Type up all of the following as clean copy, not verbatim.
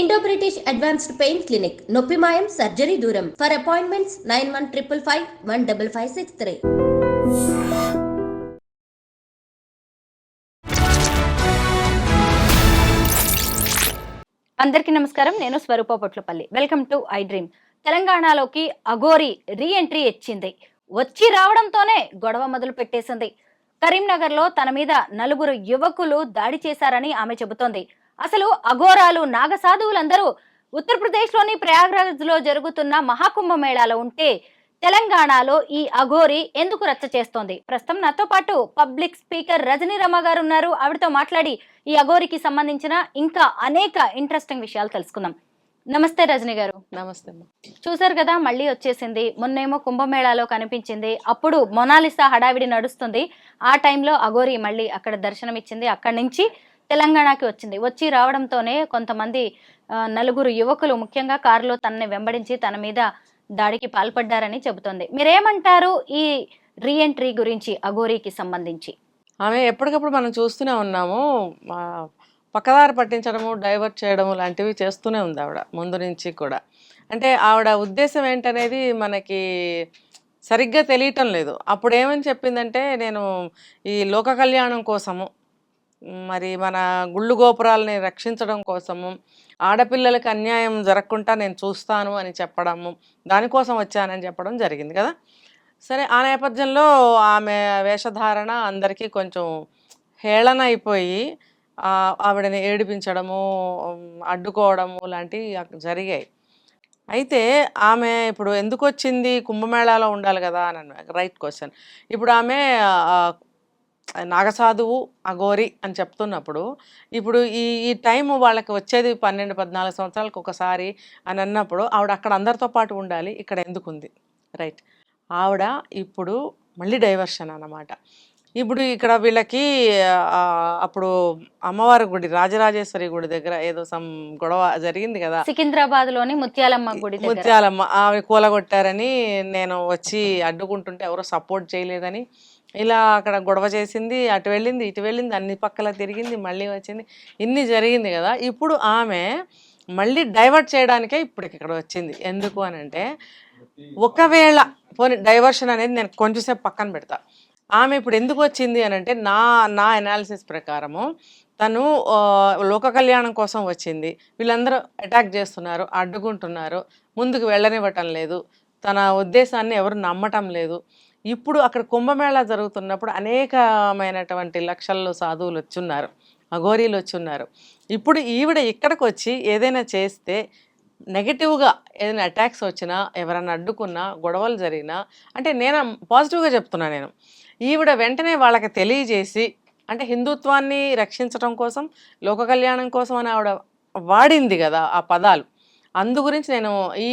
Indo British advanced pain clinic నొప్పి మాయం surgery దూరం ఫర్ అపాయింట్మెంట్స్ 9155515563. అందరికీ నమస్కారం. నేను Swaroopa Potlapalli. Welcome to I dream. తెలంగాణలోకి అఘోరి రీ ఎంట్రీ ఇచ్చింది. వచ్చి రావడంతోనే గొడవ మొదలు పెట్టేసింది. కరీంనగర్లో తన మీద 4 యువకులు దాడి చేశారని ఆమె చెబుతోంది. అసలు అఘోరాలు నాగసాధువులందరూ ఉత్తరప్రదేశ్లోని ప్రయాగ్రాజ్లో జరుగుతున్న మహాకుంభమేళాలో ఉంటే తెలంగాణలో ఈ అఘోరి ఎందుకు రచ్చ చేస్తోంది? ప్రస్తుతం నాతో పాటు పబ్లిక్ స్పీకర్ రజనీ రమ గారు ఉన్నారు. ఆవిడతో మాట్లాడి ఈ అఘోరికి సంబంధించిన ఇంకా అనేక ఇంట్రెస్టింగ్ విషయాలు తెలుసుకుందాం. నమస్తే రజనీ గారు. నమస్తే. చూసారు కదా, మళ్ళీ వచ్చేసింది. మొన్నేమో కుంభమేళాలో కనిపించింది, అప్పుడు మొనాలిసా హడావిడి నడుస్తుంది. ఆ టైంలో అఘోరి మళ్ళీ అక్కడ దర్శనం ఇచ్చింది. అక్కడి నుంచి తెలంగాణకి వచ్చింది. వచ్చి రావడంతోనే కొంతమంది 4 యువకులు ముఖ్యంగా కారులో తనని వెంబడించి తన మీద దాడికి పాల్పడ్డారని చెబుతోంది. మీరేమంటారు ఈ రీ ఎంట్రీ గురించి అఘోరికి సంబంధించి? ఆమె ఎప్పటికప్పుడు మనం చూస్తూనే ఉన్నాము. పక్కదారి పట్టించడము, డైవర్ట్ చేయడము లాంటివి చేస్తూనే ఉంది ఆవిడ ముందు నుంచి కూడా. అంటే ఆవిడ ఉద్దేశం ఏంటనేది మనకి సరిగ్గా తెలియటం లేదు. అప్పుడు ఏమని చెప్పిందంటే, నేను ఈ లోక కళ్యాణం కోసము, మరి మన గుళ్ళు గోపురాలని రక్షించడం కోసము, ఆడపిల్లలకి అన్యాయం జరగకుండా నేను చూస్తాను అని చెప్పడము, దానికోసం వచ్చానని చెప్పడం జరిగింది కదా. సరే, ఆ నేపథ్యంలో ఆమె వేషధారణ అందరికీ కొంచెం హేళన అయిపోయి ఆవిడని ఏడిపించడము, అడ్డుకోవడము లాంటివి జరిగాయి. అయితే ఆమె ఇప్పుడు ఎందుకు వచ్చింది? కుంభమేళాలో ఉండాలి కదా అని రైట్ క్వశ్చన్. ఇప్పుడు ఆమె నాగసాధువు, అఘోరి అని చెప్తున్నప్పుడు, ఇప్పుడు ఈ ఈ టైం వాళ్ళకి వచ్చేది 12-14 సంవత్సరాలకు ఒకసారి అని అన్నప్పుడు ఆవిడ అక్కడ అందరితో పాటు ఉండాలి. ఇక్కడ ఎందుకుంది? రైట్. ఆవిడ ఇప్పుడు మళ్ళీ డైవర్షన్ అన్నమాట. ఇప్పుడు ఇక్కడ వీళ్ళకి అప్పుడు అమ్మవారి గుడి, రాజరాజేశ్వరి గుడి దగ్గర ఏదో సమ్ గొడవ జరిగింది కదా, సికింద్రాబాద్ లోని ముత్యాలమ్మ గుడి. ముత్యాలమ్మ ఆమె కూలగొట్టారని, నేను వచ్చి అడ్డుకుంటుంటే ఎవరో సపోర్ట్ చేయలేదని ఇలా అక్కడ గొడవ చేసింది. అటు వెళ్ళింది, ఇటు వెళ్ళింది, అన్ని పక్కల తిరిగింది, మళ్ళీ వచ్చింది. ఇన్ని జరిగింది కదా. ఇప్పుడు ఆమె మళ్ళీ డైవర్ట్ చేయడానికే ఇప్పుడు ఇక్కడ వచ్చింది. ఎందుకు అని అంటే, ఒకవేళ పోనీ డైవర్షన్ అనేది నేను కొంచెంసేపు పక్కన పెడతా. ఆమె ఇప్పుడు ఎందుకు వచ్చింది అని అంటే, నా అనాలిసిస్ ప్రకారము తను లోక కళ్యాణం కోసం వచ్చింది. వీళ్ళందరూ అటాక్ చేస్తున్నారు, అడ్డుకుంటున్నారు, ముందుకు వెళ్ళనివ్వటం లేదు, తన ఉద్దేశాన్ని ఎవరు నమ్మటం లేదు. ఇప్పుడు అక్కడ కుంభమేళా జరుగుతున్నప్పుడు అనేకమైనటువంటి లక్షల్లో సాధువులు వచ్చున్నారు, అఘోరీలు వచ్చున్నారు. ఇప్పుడు ఈవిడ ఇక్కడికి వచ్చి ఏదైనా చేస్తే, నెగిటివ్గా ఏదైనా అటాక్స్ వచ్చినా, ఎవరైనా అడ్డుకున్నా, గొడవలు జరిగినా, అంటే నేను పాజిటివ్గా చెప్తున్నా, నేను ఈవిడ వెంటనే వాళ్ళకి తెలియజేసి, అంటే హిందుత్వాన్ని రక్షించడం కోసం, లోక కళ్యాణం కోసం అని ఆవిడ వాడింది కదా ఆ పదాలు. అందు గురించి నేను ఈ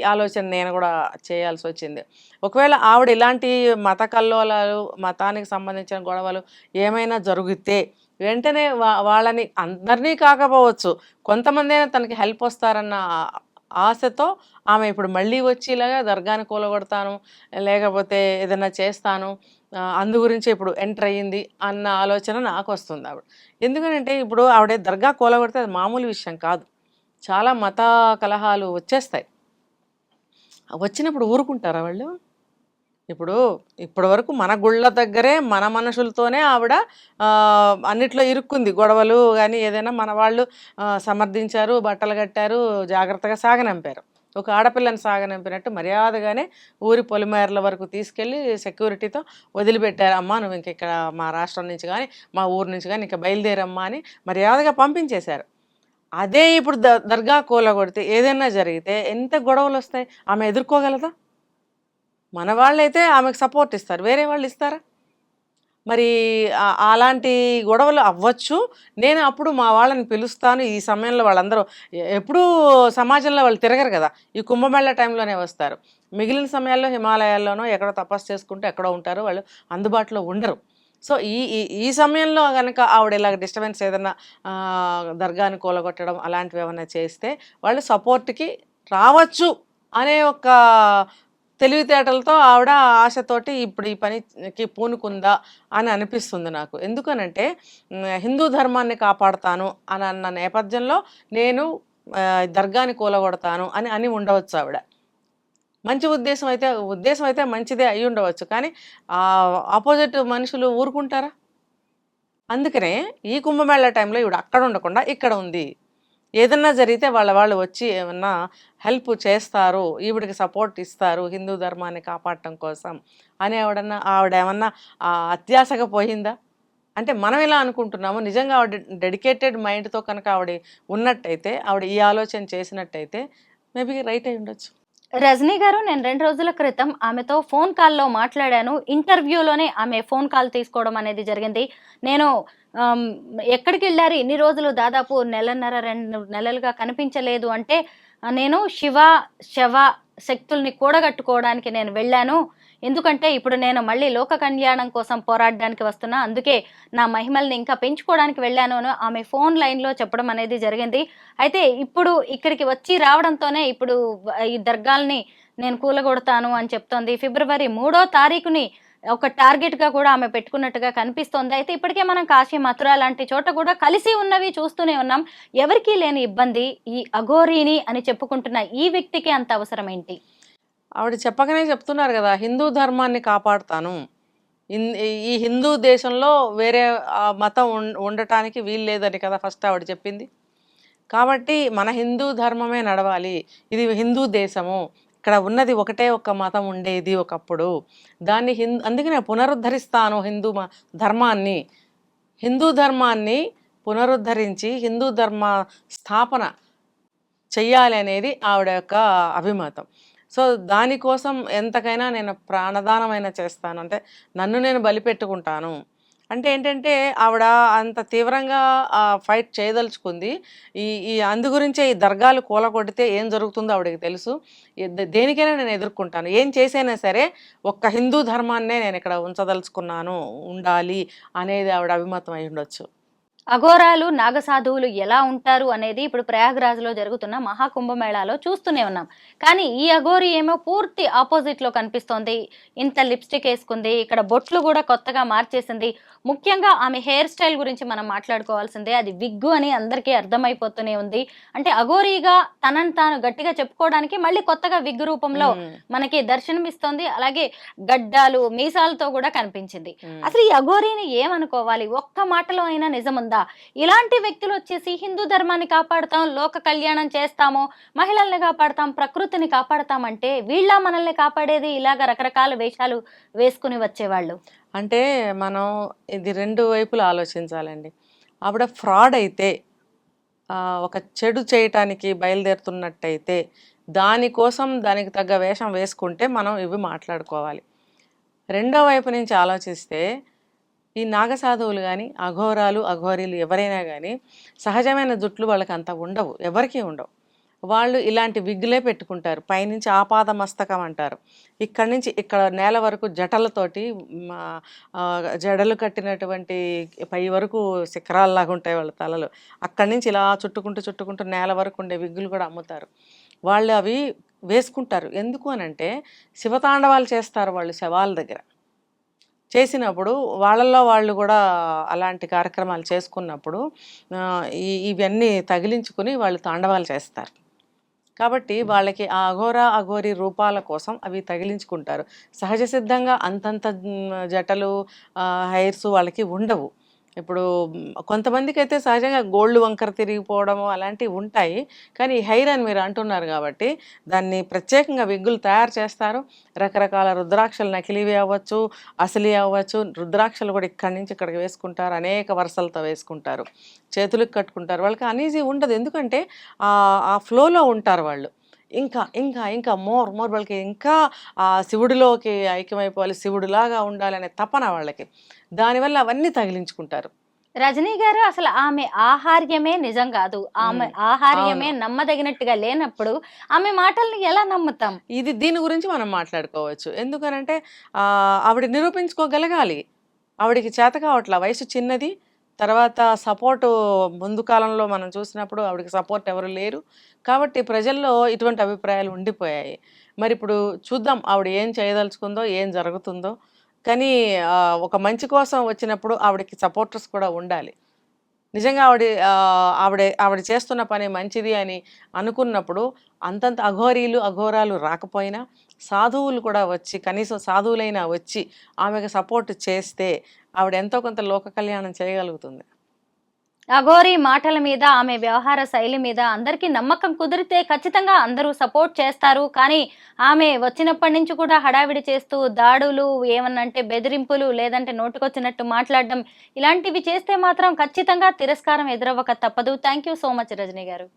ఆలోచన నేను కూడా చేయాల్సి వచ్చింది. ఒకవేళ ఆవిడ ఇలాంటి మత కల్లోలాలు, మతానికి సంబంధించిన గొడవలు ఏమైనా జరిగితే వెంటనే వాళ్ళని, అందరినీ కాకపోవచ్చు, కొంతమంది అయినా తనకి హెల్ప్ వస్తారన్న ఆశతో ఆమె ఇప్పుడు మళ్ళీ వచ్చి ఇలాగా దర్గాని కూలగొడతాను, లేకపోతే ఏదైనా చేస్తాను, అందు గురించి ఇప్పుడు ఎంటర్ అయ్యింది అన్న ఆలోచన నాకు వస్తుంది ఆవిడ. ఎందుకంటే ఇప్పుడు ఆవిడ దర్గా కూలగొడితే అది మామూలు విషయం కాదు. చాలా మత కలహాలు వచ్చేస్తాయి. వచ్చినప్పుడు ఊరుకుంటారా వాళ్ళు? ఇప్పుడు ఇప్పటి వరకు మన గుళ్ళ దగ్గరే మన మనుషులతోనే ఆవిడ అన్నిట్లో ఇరుక్కుంది. గొడవలు కానీ ఏదైనా మన వాళ్ళు సమర్థించారు, బట్టలు కట్టారు, జాగ్రత్తగా సాగనంపారు. ఒక ఆడపిల్లని సాగనంపినట్టు మర్యాదగానే ఊరి పొలిమేరల వరకు తీసుకెళ్ళి సెక్యూరిటీతో వదిలిపెట్టారు. అమ్మ నువ్వు ఇంక ఇక్కడ మా రాష్ట్రం నుంచి కానీ మా ఊరు నుంచి కానీ ఇంకా బయలుదేరమ్మా అని మర్యాదగా పంపించేశారు. అదే ఇప్పుడు దర్గా కూలగొడితే ఏదైనా జరిగితే ఎంత గొడవలు వస్తాయి? ఆమె ఎదుర్కోగలదా? మన వాళ్ళైతే ఆమెకు సపోర్ట్ ఇస్తారు, వేరే వాళ్ళు ఇస్తారా? మరి అలాంటి గొడవలు అవ్వచ్చు. నేను అప్పుడు మా వాళ్ళని పిలుస్తాను. ఈ సమయంలో వాళ్ళందరూ ఎప్పుడూ సమాజంలో వాళ్ళు తిరగరు కదా, ఈ కుంభమేళ టైంలోనే వస్తారు. మిగిలిన సమయాల్లో హిమాలయాల్లోనో ఎక్కడో తపస్సు చేసుకుంటూ ఎక్కడో ఉంటారు, వాళ్ళు అందుబాటులో ఉండరు. సో ఈ సమయంలో కనుక ఆవిడ ఇలాగ డిస్టర్బెన్స్ ఏదైనా దర్గాని కూలగొట్టడం అలాంటివి ఏమైనా చేస్తే వాళ్ళు సపోర్ట్కి రావచ్చు అనే ఒక తెలివితేటలతో ఆవిడ ఆశతోటి ఇప్పుడు ఈ పనికి పూనుకుందా అని అనిపిస్తుంది నాకు. ఎందుకనంటే హిందూ ధర్మాన్ని కాపాడుతాను అని అన్న నేపథ్యంలో నేను దర్గాని కూలగొడతాను అని అని ఉండవచ్చు ఆవిడ. మంచి ఉద్దేశం అయితే మంచిదే అయి ఉండవచ్చు. కానీ ఆపోజిట్ మనుషులు ఊరుకుంటారా? అందుకనే ఈ కుంభమేళా టైంలో ఈవిడ అక్కడ ఉండకుండా ఇక్కడ ఉంది. ఏదన్నా జరిగితే వాళ్ళు వచ్చి ఏమన్నా హెల్ప్ చేస్తారు, ఈవిడికి సపోర్ట్ ఇస్తారు హిందూ ధర్మాన్ని కాపాడటం కోసం అని ఆవిడేమన్నా అత్యాశగా పోయిందా? అంటే మనం ఇలా అనుకుంటున్నాము. నిజంగా ఆవిడ డెడికేటెడ్ మైండ్తో కనుక ఆవిడ ఉన్నట్టయితే, ఆవిడ ఈ ఆలోచన చేసినట్టయితే మేబీ రైట్ అయి ఉండొచ్చు. రజనీ గారు, నేను 2 రోజుల క్రితం ఆమెతో ఫోన్ కాల్లో మాట్లాడాను. ఇంటర్వ్యూలోనే ఆమె ఫోన్ కాల్ తీసుకోవడం అనేది జరిగింది. నేను ఎక్కడికి వెళ్ళారు ఇన్ని రోజులు, దాదాపు నెలన్నర 2 నెలలుగా కనిపించలేదు అంటే, నేను శవ శక్తుల్ని కూడగట్టుకోవడానికి నేను వెళ్ళాను. ఎందుకంటే ఇప్పుడు నేను మళ్ళీ లోక కళ్యాణం కోసం పోరాడడానికి వస్తున్నా, అందుకే నా మహిమల్ని ఇంకా పెంచుకోవడానికి వెళ్ళాను అని ఆమె ఫోన్ లైన్లో చెప్పడం అనేది జరిగింది. అయితే ఇప్పుడు ఇక్కడికి వచ్చి రావడంతోనే ఇప్పుడు ఈ దర్గాల్ని నేను కూలగొడతాను అని చెప్తోంది. ఫిబ్రవరి 3వ తారీఖుని ఒక టార్గెట్గా కూడా ఆమె పెట్టుకున్నట్టుగా కనిపిస్తోంది. అయితే ఇప్పటికే మనం కాశీ, మథుర లాంటి చోట కూడా కలిసి ఉన్నవి చూస్తూనే ఉన్నాం. ఎవరికీ లేని ఇబ్బంది ఈ అఘోరీని అని చెప్పుకుంటున్న ఈ వ్యక్తికి అంత అవసరం ఏంటి? ఆవిడ చెప్పకనే చెప్తున్నారు కదా, హిందూ ధర్మాన్ని కాపాడుతాను, ఈ హిందూ దేశంలో వేరే మతం ఉండటానికి వీలు లేదని కదా ఫస్ట్ ఆవిడ చెప్పింది. కాబట్టి మన హిందూ ధర్మమే నడవాలి, ఇది హిందూ దేశము, ఇక్కడ ఉన్నది ఒకటే ఒక్క మతం ఉండేది ఒకప్పుడు, దాన్ని అందుకనే పునరుద్ధరిస్తాను హిందూ ధర్మాన్ని పునరుద్ధరించి హిందూ ధర్మ స్థాపన చెయ్యాలి అనేది ఆవిడ యొక్క అభిమతం. సో దానికోసం ఎంతకైనా నేను ప్రాణదానమైనా చేస్తాను, అంటే నన్ను నేను బలిపెట్టుకుంటాను అంటే ఏంటంటే ఆవిడ అంత తీవ్రంగా ఫైట్ చేయదలుచుకుంది. అందు గురించే ఈ దర్గాలు కూలగొడితే ఏం జరుగుతుందో ఆవిడకి తెలుసు. దేనికైనా నేను ఎదుర్కొంటాను, ఏం చేసైనా సరే ఒక్క హిందూ ధర్మాన్నే నేను ఇక్కడ ఉంచదలుచుకున్నాను, ఉండాలి అనేది ఆవిడ అభిమతం అయి ఉండొచ్చు. అఘోరాలు, నాగసాధువులు ఎలా ఉంటారు అనేది ఇప్పుడు ప్రయాగ్రాజ్లో జరుగుతున్న మహాకుంభమేళాలో చూస్తూనే ఉన్నాం. కానీ ఈ అఘోరి ఏమో పూర్తి ఆపోజిట్లో కనిపిస్తోంది. ఇంత లిప్స్టిక్ వేసుకుంది, ఇక్కడ బొట్లు కూడా కొత్తగా మార్చేసింది. ముఖ్యంగా ఆమె హెయిర్ స్టైల్ గురించి మనం మాట్లాడుకోవాల్సిందే. అది విగ్గు అని అందరికీ అర్థమైపోతూనే ఉంది. అంటే అఘోరీగా తనని తాను గట్టిగా చెప్పుకోవడానికి మళ్ళీ కొత్తగా విగ్గు రూపంలో మనకి దర్శనమిస్తోంది. అలాగే గడ్డాలు, మీసాలతో కూడా కనిపించింది. అసలు ఈ అఘోరీని ఏమనుకోవాలి? ఒక్క మాటలో అయినా నిజముందా? ఇలాంటి వ్యక్తులు వచ్చేసి హిందూ ధర్మాన్ని కాపాడుతాం, లోక కళ్యాణం చేస్తాము, మహిళల్ని కాపాడతాం, ప్రకృతిని కాపాడతామంటే వీళ్ళ మనల్ని కాపాడేది ఇలాగ రకరకాల వేషాలు వేసుకుని వచ్చేవాళ్ళు. అంటే మనం ఇది 2 వైపులు ఆలోచించాలండి. ఆవిడ ఫ్రాడ్ అయితే, ఒక చెడు చేయటానికి బయలుదేరుతున్నట్టయితే దానికోసం దానికి తగ్గ వేషం వేసుకుంటే మనం ఇవి మాట్లాడుకోవాలి. రెండో వైపు నుంచి ఆలోచిస్తే ఈ నాగసాధువులు కానీ, అఘోరీలు ఎవరైనా కానీ సహజమైన జుట్లు వాళ్ళకి అంత ఉండవు, ఎవరికీ ఉండవు. వాళ్ళు ఇలాంటి విగ్గులే పెట్టుకుంటారు. పైనుంచి ఆపాద మస్తకం అంటారు, ఇక్కడి నుంచి ఇక్కడ నేల వరకు జటలతోటి జడలు కట్టినటువంటి పై వరకు శిఖరాల్లాగా ఉంటాయి వాళ్ళ తలలు. అక్కడి నుంచి ఇలా చుట్టుకుంటూ నేల వరకు ఉండే విగ్గులు కూడా అమ్ముతారు. వాళ్ళు అవి వేసుకుంటారు. ఎందుకు అనంటే శివతాండవాలు చేస్తారు వాళ్ళు శవాల దగ్గర. చేసినప్పుడు వాళ్ళల్లో వాళ్ళు కూడా అలాంటి కార్యక్రమాలు చేసుకున్నప్పుడు ఇవన్నీ తగిలించుకుని వాళ్ళు తాండవాలు చేస్తారు. కాబట్టి వాళ్ళకి ఆ అఘోరీ రూపాల కోసం అవి తగిలించుకుంటారు. సహజ సిద్ధంగా అంతంత జటలు, హెయిర్స్ వాళ్ళకి ఉండవు. ఇప్పుడు కొంతమందికి అయితే సహజంగా గోల్డ్ వంకర తిరిగిపోవడము అలాంటివి ఉంటాయి. కానీ హెయిర్ అని మీరు అంటున్నారు కాబట్టి దాన్ని ప్రత్యేకంగా విగ్గులు తయారు చేస్తారు. రకరకాల రుద్రాక్షలు నకిలీవి అవ్వచ్చు, అసలీ అవ్వచ్చు. రుద్రాక్షలు కూడా ఇక్కడి నుంచి ఇక్కడికి వేసుకుంటారు, అనేక వరుసలతో వేసుకుంటారు, చేతులకు కట్టుకుంటారు. వాళ్ళకి అనీజీ ఉండదు, ఎందుకంటే ఆ ఫ్లోలో ఉంటారు వాళ్ళు. ఇంకా ఇంకా ఇంకా మోర్ వాళ్ళకి ఇంకా ఆ శివుడిలోకి ఐక్యమైపోవాలి, శివుడిలాగా ఉండాలనే తపన వాళ్ళకి. దానివల్ల అవన్నీ తగిలించుకుంటారు. రజనీ గారు, అసలు ఆమె ఆహార్యమే నిజం కాదు, ఆమె ఆహార్యమే నమ్మదగినట్టుగా లేనప్పుడు ఆమె మాటల్ని ఎలా నమ్ముతాం? దీని గురించి మనం మాట్లాడుకోవచ్చు. ఎందుకనంటే ఆవిడ నిరూపించుకోగలగాలి. ఆవిడికి చేత కావట్లా, వయసు చిన్నది. తర్వాత సపోర్టు ముందు కాలంలో మనం చూసినప్పుడు ఆవిడకి సపోర్ట్ ఎవరు లేరు. కాబట్టి ప్రజల్లో ఇటువంటి అభిప్రాయాలు ఉండిపోయాయి. మరి ఇప్పుడు చూద్దాం ఆవిడ ఏం చేయదలుచుకుందో, ఏం జరుగుతుందో. కానీ ఒక మంచి కోసం వచ్చినప్పుడు ఆవిడకి సపోర్టర్స్ కూడా ఉండాలి. నిజంగా ఆవిడ చేస్తున్న పని మంచిది అని అనుకున్నప్పుడు అంతంత అఘోరాలు రాకపోయినా సాధువులు కూడా వచ్చి, కనీసం సాధువులైనా వచ్చి ఆమెకు సపోర్ట్ చేస్తే ఆవిడ ఎంతో కొంత లోక కళ్యాణం చేయగలుగుతుంది. అఘోరి మాటల మీద, ఆమె వ్యవహార శైలి మీద అందరికీ నమ్మకం కుదిరితే ఖచ్చితంగా అందరూ సపోర్ట్ చేస్తారు. కానీ ఆమె వచ్చినప్పటి నుంచి కూడా హడావిడి చేస్తూ దాడులు, ఏమన్నంటే బెదిరింపులు, లేదంటే నోటుకొచ్చినట్టు మాట్లాడడం, ఇలాంటివి చేస్తే మాత్రం ఖచ్చితంగా తిరస్కారం ఎదురవ్వక తప్పదు. Thank you so much Rajani గారు.